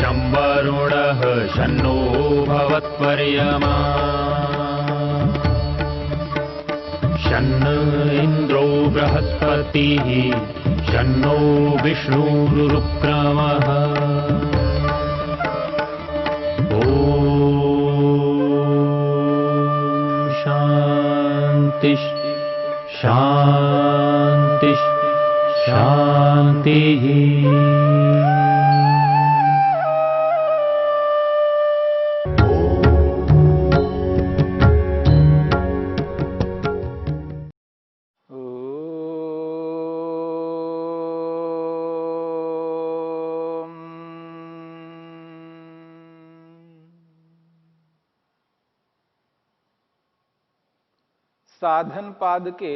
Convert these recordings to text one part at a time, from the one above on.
शं वरुणः शन्नो भवत्वर्यमा शन्न इन्द्रो बृहस्पतिः शन्नो विष्णुरुक्रमः ॐ शान्ति शान्ति शान्तिः। साधन पाद के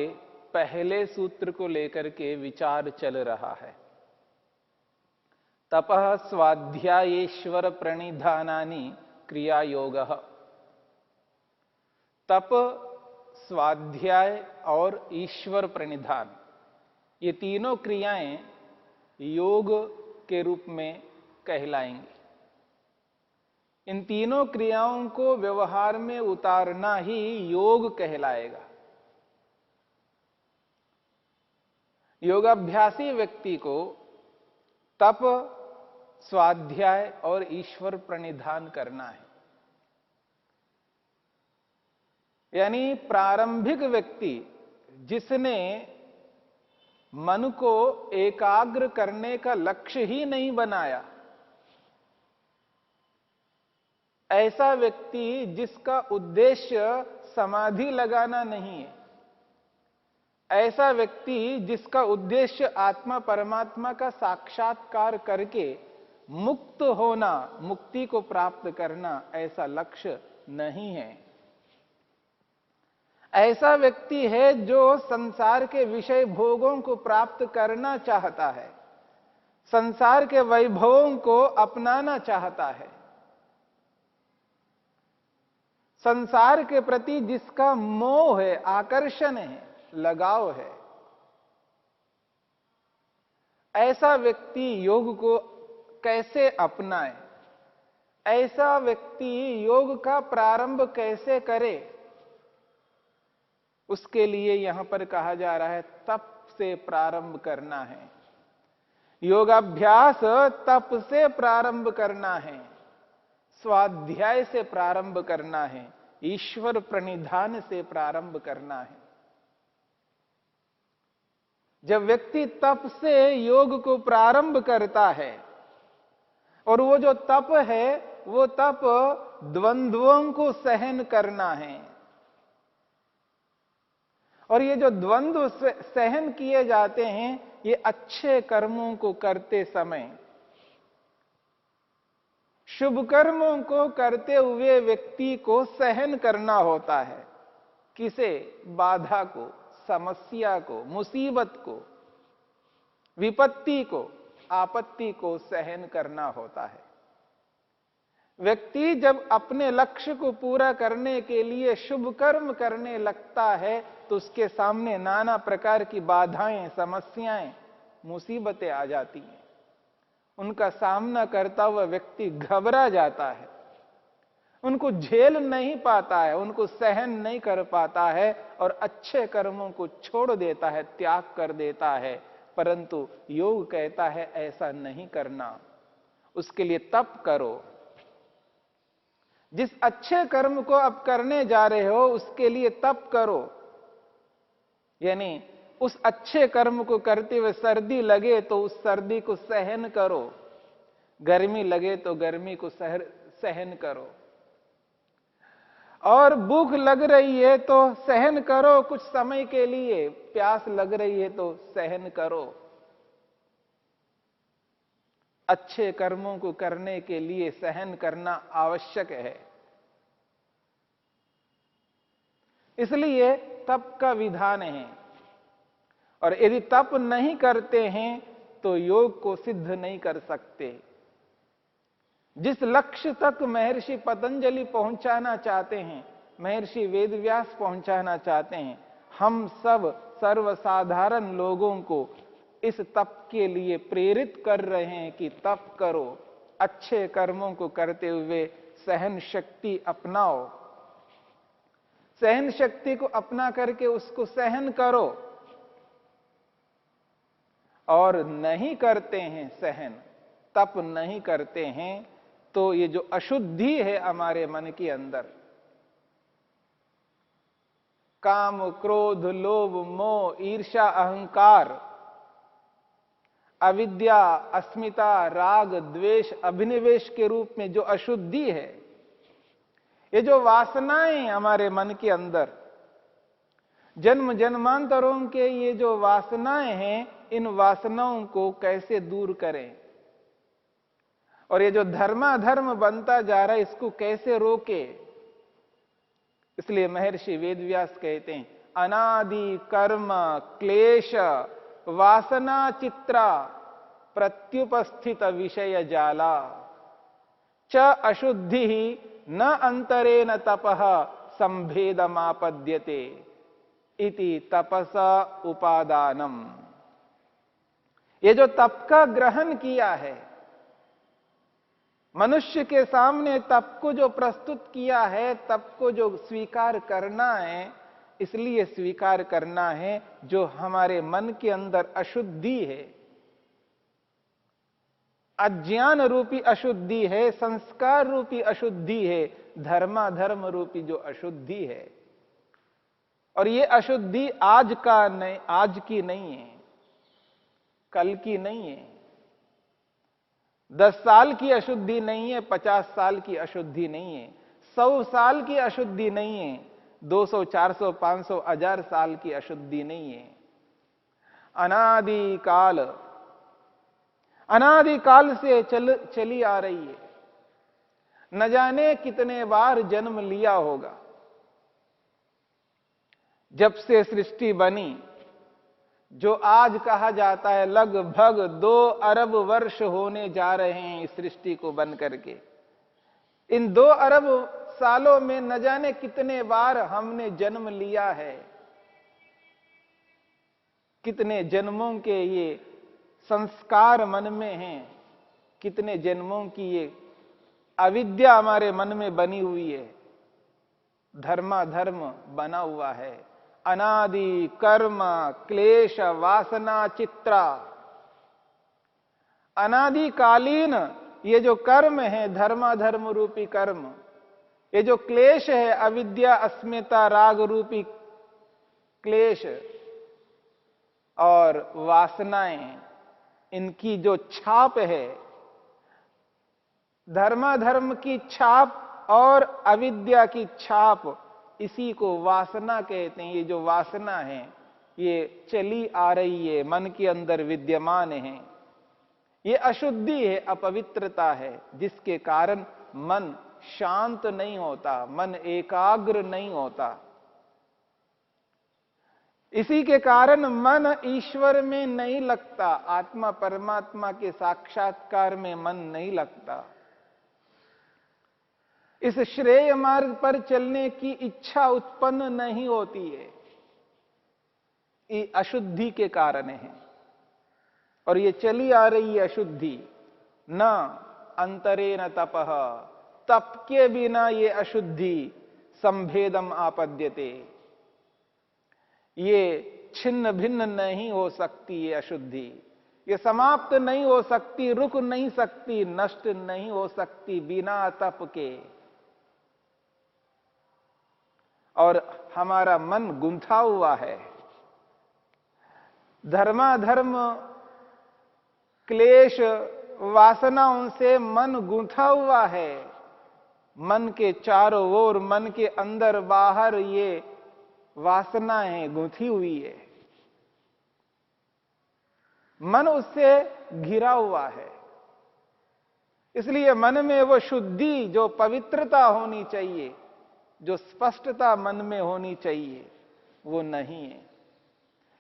पहले सूत्र को लेकर के विचार चल रहा है। तपः स्वाध्यायेश्वर प्रणिधानानि क्रिया योगः। तप, स्वाध्याय और ईश्वर प्रणिधान, ये तीनों क्रियाएं योग के रूप में कहलाएंगी। इन तीनों क्रियाओं को व्यवहार में उतारना ही योग कहलाएगा। योगाभ्यासी व्यक्ति को तप, स्वाध्याय और ईश्वर प्रणिधान करना है। यानी प्रारंभिक व्यक्ति जिसने मन को एकाग्र करने का लक्ष्य ही नहीं बनाया, ऐसा व्यक्ति जिसका उद्देश्य समाधि लगाना नहीं है, ऐसा व्यक्ति जिसका उद्देश्य आत्मा परमात्मा का साक्षात्कार करके मुक्त होना, मुक्ति को प्राप्त करना, ऐसा लक्ष्य नहीं है। ऐसा व्यक्ति है जो संसार के विषय भोगों को प्राप्त करना चाहता है, संसार के वैभवों को अपनाना चाहता है, संसार के प्रति जिसका मोह है, आकर्षण है, लगाव है। ऐसा व्यक्ति योग को कैसे अपनाए, ऐसा व्यक्ति योग का प्रारंभ कैसे करे, उसके लिए यहां पर कहा जा रहा है तप से प्रारंभ करना है। योगाभ्यास तप से प्रारंभ करना है, स्वाध्याय से प्रारंभ करना है, ईश्वर प्रणिधान से प्रारंभ करना है। जब व्यक्ति तप से योग को प्रारंभ करता है, और वो जो तप है वो तप द्वंद्वों को सहन करना है, और ये जो द्वंद्व सहन किए जाते हैं ये अच्छे कर्मों को करते समय, शुभ कर्मों को करते हुए व्यक्ति को सहन करना होता है। किसे? बाधा को, समस्या को, मुसीबत को, विपत्ति को, आपत्ति को सहन करना होता है। व्यक्ति जब अपने लक्ष्य को पूरा करने के लिए शुभ कर्म करने लगता है तो उसके सामने नाना प्रकार की बाधाएं, समस्याएं, मुसीबतें आ जाती हैं। उनका सामना करता हुआ व्यक्ति घबरा जाता है, उनको झेल नहीं पाता है, उनको सहन नहीं कर पाता है और अच्छे कर्मों को छोड़ देता है, त्याग कर देता है। परंतु योग कहता है ऐसा नहीं करना, उसके लिए तप करो। जिस अच्छे कर्म को अब करने जा रहे हो उसके लिए तप करो। यानी उस अच्छे कर्म को करते हुए सर्दी लगे तो उस सर्दी को सहन करो, गर्मी लगे तो गर्मी को सहन करो, और भूख लग रही है तो सहन करो कुछ समय के लिए, प्यास लग रही है तो सहन करो। अच्छे कर्मों को करने के लिए सहन करना आवश्यक है। इसलिए तप का विधान है, और यदि तप नहीं करते हैं तो योग को सिद्ध नहीं कर सकते। जिस लक्ष्य तक महर्षि पतंजलि पहुंचाना चाहते हैं, महर्षि वेदव्यास पहुंचाना चाहते हैं, हम सब सर्वसाधारण लोगों को इस तप के लिए प्रेरित कर रहे हैं कि तप करो, अच्छे कर्मों को करते हुए सहन शक्ति अपनाओ। सहन शक्ति को अपना करके उसको सहन करो। और नहीं करते हैं सहन, तप नहीं करते हैं, तो ये जो अशुद्धि है हमारे मन के अंदर, काम, क्रोध, लोभ, मोह, ईर्ष्या, अहंकार, अविद्या, अस्मिता, राग, द्वेष, अभिनिवेश के रूप में जो अशुद्धि है, ये जो वासनाएं हमारे मन के अंदर, जन्म जन्मांतरों के ये जो वासनाएं हैं, इन वासनाओं को कैसे दूर करें, और ये जो धर्माधर्म बनता जा रहा है इसको कैसे रोके। इसलिए महर्षि वेदव्यास कहते हैं, अनादि कर्म क्लेश वासना चित्रा प्रत्युपस्थित विषय जाला च अशुद्धि न अंतरेण तपः संभेदमापद्यते इति तपसा उपादानम। ये जो तप का ग्रहण किया है, मनुष्य के सामने तप को जो प्रस्तुत किया है, तप को जो स्वीकार करना है, इसलिए स्वीकार करना है जो हमारे मन के अंदर अशुद्धि है, अज्ञान रूपी अशुद्धि है, संस्कार रूपी अशुद्धि है, धर्माधर्म रूपी जो अशुद्धि है। और ये अशुद्धि आज की नहीं है, कल की नहीं है, 10 साल की अशुद्धि नहीं है, 50 साल की अशुद्धि नहीं है, 100 साल की अशुद्धि नहीं है, 200, 400, 500, 1000 साल की अशुद्धि नहीं है। अनादिकाल से चली आ रही है। न जाने कितने बार जन्म लिया होगा। जब से सृष्टि बनी, जो आज कहा जाता है लगभग 2 अरब वर्ष होने जा रहे हैं इस सृष्टि को बन करके, इन 2 अरब सालों में न जाने कितने बार हमने जन्म लिया है। कितने जन्मों के ये संस्कार मन में हैं, कितने जन्मों की ये अविद्या हमारे मन में बनी हुई है, धर्माधर्म बना हुआ है। अनादि कर्म क्लेश वासना चित्रा, अनादिकालीन ये जो कर्म है, धर्माधर्म रूपी कर्म, ये जो क्लेश है, अविद्या अस्मिता राग रूपी क्लेश और वासनाएं, इनकी जो छाप है, धर्माधर्म की छाप और अविद्या की छाप, इसी को वासना कहते हैं। ये जो वासना है ये चली आ रही है, मन के अंदर विद्यमान है। ये अशुद्धि है, अपवित्रता है, जिसके कारण मन शांत नहीं होता, मन एकाग्र नहीं होता। इसी के कारण मन ईश्वर में नहीं लगता, आत्मा परमात्मा के साक्षात्कार में मन नहीं लगता। इस श्रेय मार्ग पर चलने की इच्छा उत्पन्न नहीं होती है, ये अशुद्धि के कारण है। और ये चली आ रही है अशुद्धि। न अंतरेण तपः, तप के बिना ये अशुद्धि संभेदम आपद्यते, ये छिन्न भिन्न नहीं हो सकती। ये अशुद्धि ये समाप्त नहीं हो सकती, रुक नहीं सकती, नष्ट नहीं हो सकती बिना तप के। और हमारा मन गुंथा हुआ है, धर्माधर्म क्लेश वासनाओं से मन गुंथा हुआ है। मन के चारों ओर, मन के अंदर बाहर ये वासनाएं गुंथी हुई है, मन उससे घिरा हुआ है। इसलिए मन में वो शुद्धि, जो पवित्रता होनी चाहिए, जो स्पष्टता मन में होनी चाहिए, वो नहीं है।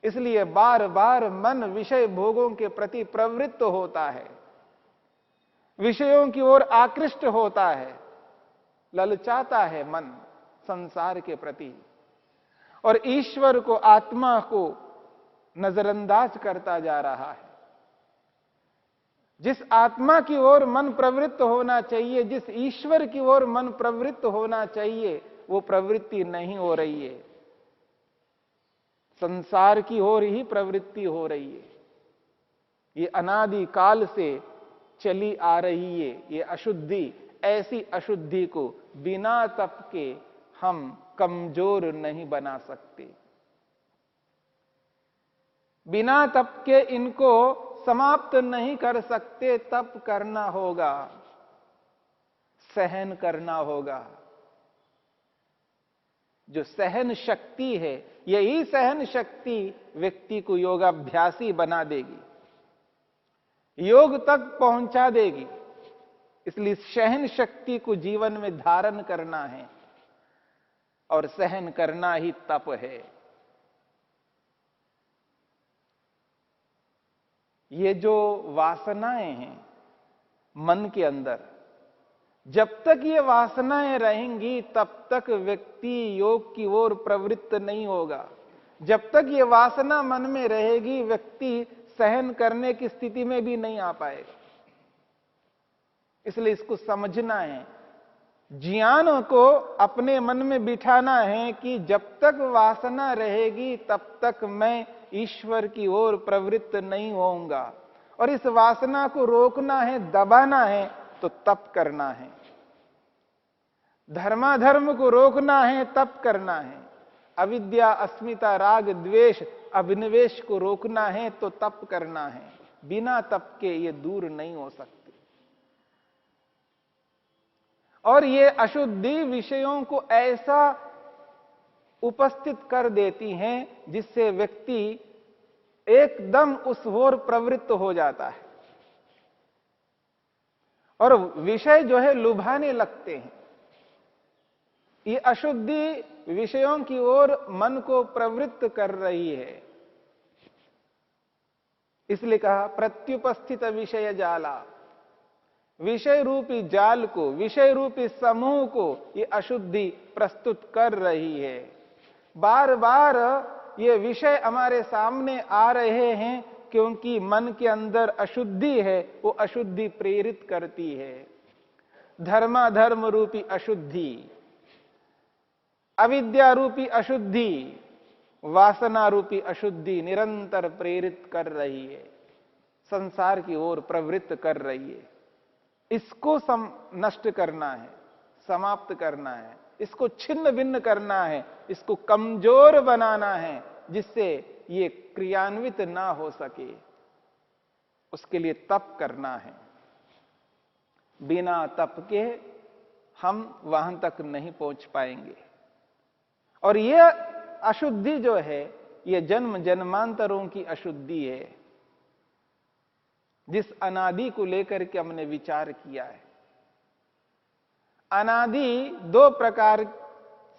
इसलिए बार बार मन विषय भोगों के प्रति प्रवृत्त होता है, विषयों की ओर आकृष्ट होता है, ललचाता है मन संसार के प्रति, और ईश्वर को, आत्मा को नजरअंदाज करता जा रहा है। जिस आत्मा की ओर मन प्रवृत्त होना चाहिए, जिस ईश्वर की ओर मन प्रवृत्त होना चाहिए, वो प्रवृत्ति नहीं हो रही है। संसार की ओर ही प्रवृत्ति हो रही है। ये अनादि काल से चली आ रही है ये अशुद्धि। ऐसी अशुद्धि को बिना तप के हम कमजोर नहीं बना सकते। बिना तप के इनको समाप्त नहीं कर सकते। तप करना होगा, सहन करना होगा। जो सहन शक्ति है, यही सहन शक्ति व्यक्ति को योगाभ्यासी बना देगी, योग तक पहुंचा देगी। इसलिए सहन शक्ति को जीवन में धारण करना है और सहन करना ही तप है। ये जो वासनाएं हैं मन के अंदर, जब तक ये वासनाएं रहेंगी तब तक व्यक्ति योग की ओर प्रवृत्त नहीं होगा। जब तक ये वासना मन में रहेगी व्यक्ति सहन करने की स्थिति में भी नहीं आ पाएगा। इसलिए इसको समझना है, ज्ञान को अपने मन में बिठाना है कि जब तक वासना रहेगी तब तक मैं ईश्वर की ओर प्रवृत्त नहीं होऊंगा। और इस वासना को रोकना है, दबाना है, तो तप करना है। धर्माधर्म को रोकना है, तप करना है। अविद्या, अस्मिता, राग, द्वेष, अभिनिवेश को रोकना है तो तप करना है। बिना तप के ये दूर नहीं हो सकते। और ये अशुद्धि विषयों को ऐसा उपस्थित कर देती हैं जिससे व्यक्ति एकदम उस ओर प्रवृत्त हो जाता है और विषय जो है लुभाने लगते हैं। ये अशुद्धि विषयों की ओर मन को प्रवृत्त कर रही है। इसलिए कहा प्रत्युपस्थित विषय जाला। विषय रूपी जाल को, विषय रूपी समूह को ये अशुद्धि प्रस्तुत कर रही है। बार बार ये विषय हमारे सामने आ रहे हैं क्योंकि मन के अंदर अशुद्धि है, वो अशुद्धि प्रेरित करती है। धर्माधर्म रूपी अशुद्धि, अविद्या रूपी अशुद्धि, वासना रूपी अशुद्धि निरंतर प्रेरित कर रही है, संसार की ओर प्रवृत्त कर रही है। इसको नष्ट करना है, समाप्त करना है, इसको छिन्न भिन्न करना है, इसको कमजोर बनाना है जिससे ये क्रियान्वित ना हो सके। उसके लिए तप करना है। बिना तप के हम वहां तक नहीं पहुंच पाएंगे। और ये अशुद्धि जो है ये जन्म जन्मांतरों की अशुद्धि है, जिस अनादि को लेकर के हमने विचार किया है। अनादि दो प्रकार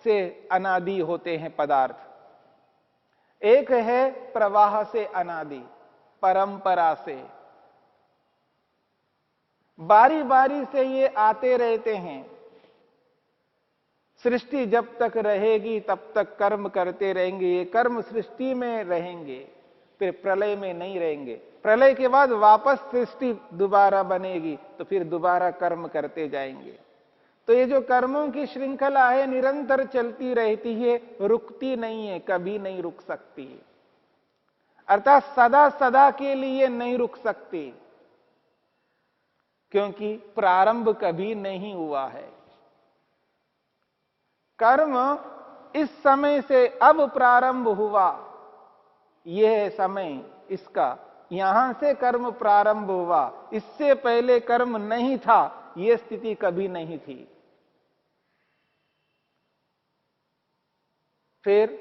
से अनादि होते हैं पदार्थ। एक है प्रवाह से अनादि, परंपरा से, बारी बारी से ये आते रहते हैं। सृष्टि जब तक रहेगी तब तक कर्म करते रहेंगे। ये कर्म सृष्टि में रहेंगे, फिर प्रलय में नहीं रहेंगे। प्रलय के बाद वापस सृष्टि दोबारा बनेगी तो फिर दोबारा कर्म करते जाएंगे। तो ये जो कर्मों की श्रृंखला है निरंतर चलती रहती है, रुकती नहीं है, कभी नहीं रुक सकती। अर्थात सदा सदा के लिए नहीं रुक सकती, क्योंकि प्रारंभ कभी नहीं हुआ है। कर्म इस समय से अब प्रारंभ हुआ, यह समय इसका, यहां से कर्म प्रारंभ हुआ, इससे पहले कर्म नहीं था, यह स्थिति कभी नहीं थी। फिर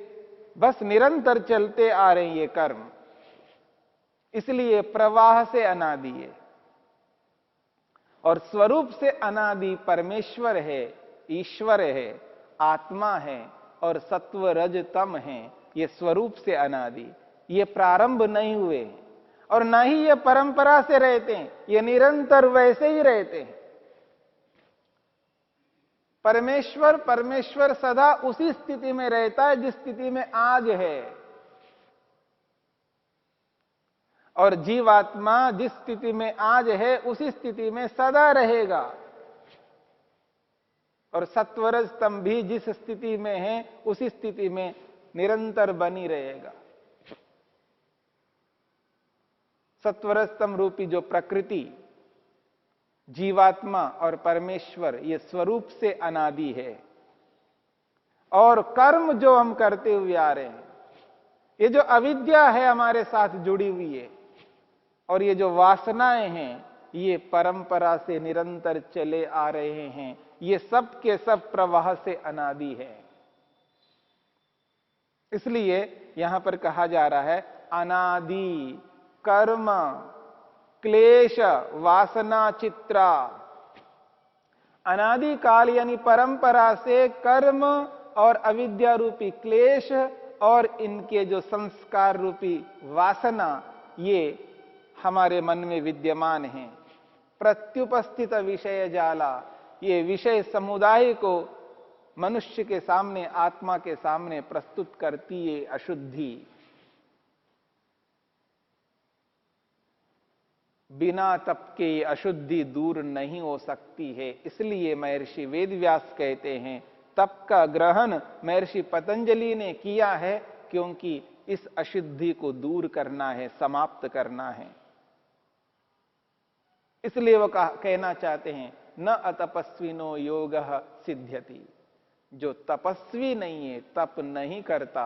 बस निरंतर चलते आ रहे ये कर्म, इसलिए प्रवाह से अनादि है। और स्वरूप से अनादि परमेश्वर है, ईश्वर है, आत्मा है और सत्व रज तम है। ये स्वरूप से अनादि, ये प्रारंभ नहीं हुए और ना ही ये परंपरा से रहते हैं, ये निरंतर वैसे ही रहते हैं। परमेश्वर सदा उसी स्थिति में रहता है जिस स्थिति में आज है। और जीवात्मा जिस स्थिति में आज है उसी स्थिति में सदा रहेगा। और सत्वर स्तंभ भी जिस स्थिति में है उसी स्थिति में निरंतर बनी रहेगा। सत्वर स्तंभ रूपी जो प्रकृति, जीवात्मा और परमेश्वर, ये स्वरूप से अनादि है। और कर्म जो हम करते हुए आ रहे हैं, ये जो अविद्या है हमारे साथ जुड़ी हुई है, और ये जो वासनाएं हैं, ये परंपरा से निरंतर चले आ रहे हैं। ये सब के सब प्रवाह से अनादि है। इसलिए यहां पर कहा जा रहा है अनादि कर्म क्लेश वासना चित्रा। अनादि काल यानी परंपरा से कर्म और अविद्या रूपी क्लेश और इनके जो संस्कार रूपी वासना, ये हमारे मन में विद्यमान हैं। प्रत्युपस्थित विषय जाला, ये विषय समुदाय को मनुष्य के सामने, आत्मा के सामने प्रस्तुत करती है अशुद्धि। बिना तप के अशुद्धि दूर नहीं हो सकती है। इसलिए महर्षि वेदव्यास कहते हैं तप का ग्रहण महर्षि पतंजलि ने किया है, क्योंकि इस अशुद्धि को दूर करना है, समाप्त करना है। इसलिए वो कहना चाहते हैं न अतपस्विनो योगः सिद्ध्यति। जो तपस्वी नहीं है, तप नहीं करता,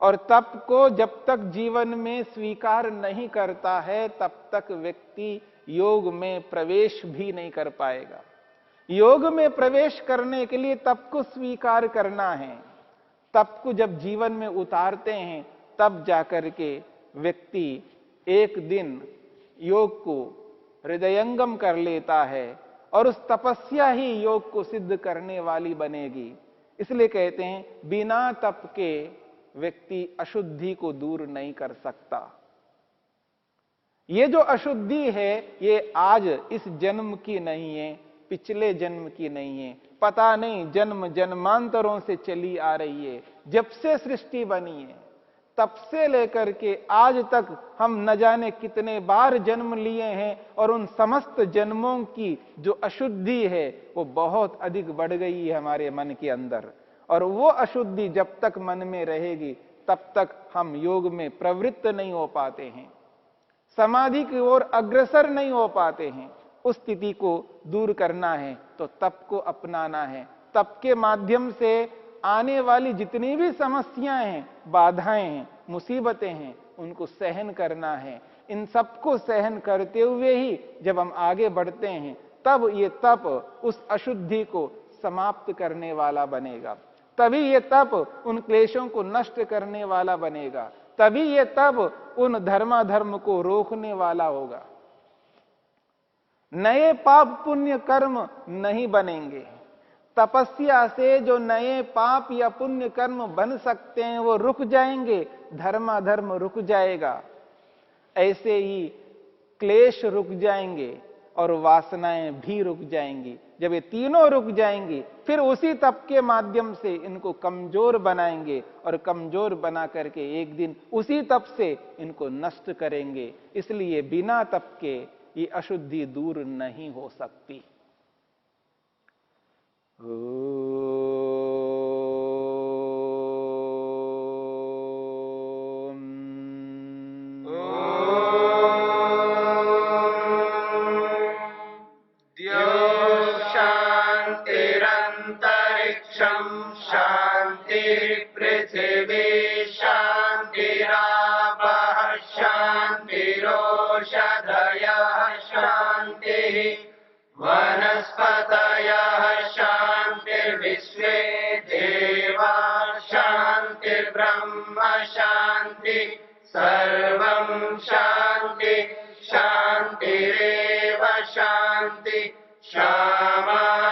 और तप को जब तक जीवन में स्वीकार नहीं करता है, तब तक व्यक्ति योग में प्रवेश भी नहीं कर पाएगा। योग में प्रवेश करने के लिए तप को स्वीकार करना है। तप को जब जीवन में उतारते हैं, तब जाकर के व्यक्ति एक दिन योग को हृदयंगम कर लेता है, और उस तपस्या ही योग को सिद्ध करने वाली बनेगी। इसलिए कहते हैं बिना तप के व्यक्ति अशुद्धि को दूर नहीं कर सकता। ये जो अशुद्धि है, ये आज इस जन्म की नहीं है, पिछले जन्म की नहीं है, पता नहीं जन्म जन्मांतरों से चली आ रही है। जब से सृष्टि बनी है तब से लेकर के आज तक हम न जाने कितने बार जन्म लिए हैं, और उन समस्त जन्मों की जो अशुद्धि है वो बहुत अधिक बढ़ गई है हमारे मन के अंदर। और वो अशुद्धि जब तक मन में रहेगी तब तक हम योग में प्रवृत्त नहीं हो पाते हैं, समाधि की ओर अग्रसर नहीं हो पाते हैं। उस स्थिति को दूर करना है तो तप को अपनाना है। तप के माध्यम से आने वाली जितनी भी समस्याएं हैं, बाधाएं हैं, मुसीबतें हैं, उनको सहन करना है। इन सबको सहन करते हुए ही जब हम आगे बढ़ते हैं, तब ये तप उस अशुद्धि को समाप्त करने वाला बनेगा। तभी ये तप उन क्लेशों को नष्ट करने वाला बनेगा। तभी ये तप उन धर्माधर्म को रोकने वाला होगा। नए पाप पुण्य कर्म नहीं बनेंगे। तपस्या से जो नए पाप या पुण्य कर्म बन सकते हैं वो रुक जाएंगे, धर्माधर्म रुक जाएगा। ऐसे ही क्लेश रुक जाएंगे और वासनाएं भी रुक जाएंगी। जब ये तीनों रुक जाएंगी, फिर उसी तप के माध्यम से इनको कमजोर बनाएंगे, और कमजोर बना करके एक दिन उसी तप से इनको नष्ट करेंगे। इसलिए बिना तप के ये अशुद्धि दूर नहीं हो सकती। वनस्पतयः शान्तिर्विश्वे देवा शान्तिर्ब्रह्म शान्ति सर्वं शान्ति शान्तिरेव शान्ति क्षमा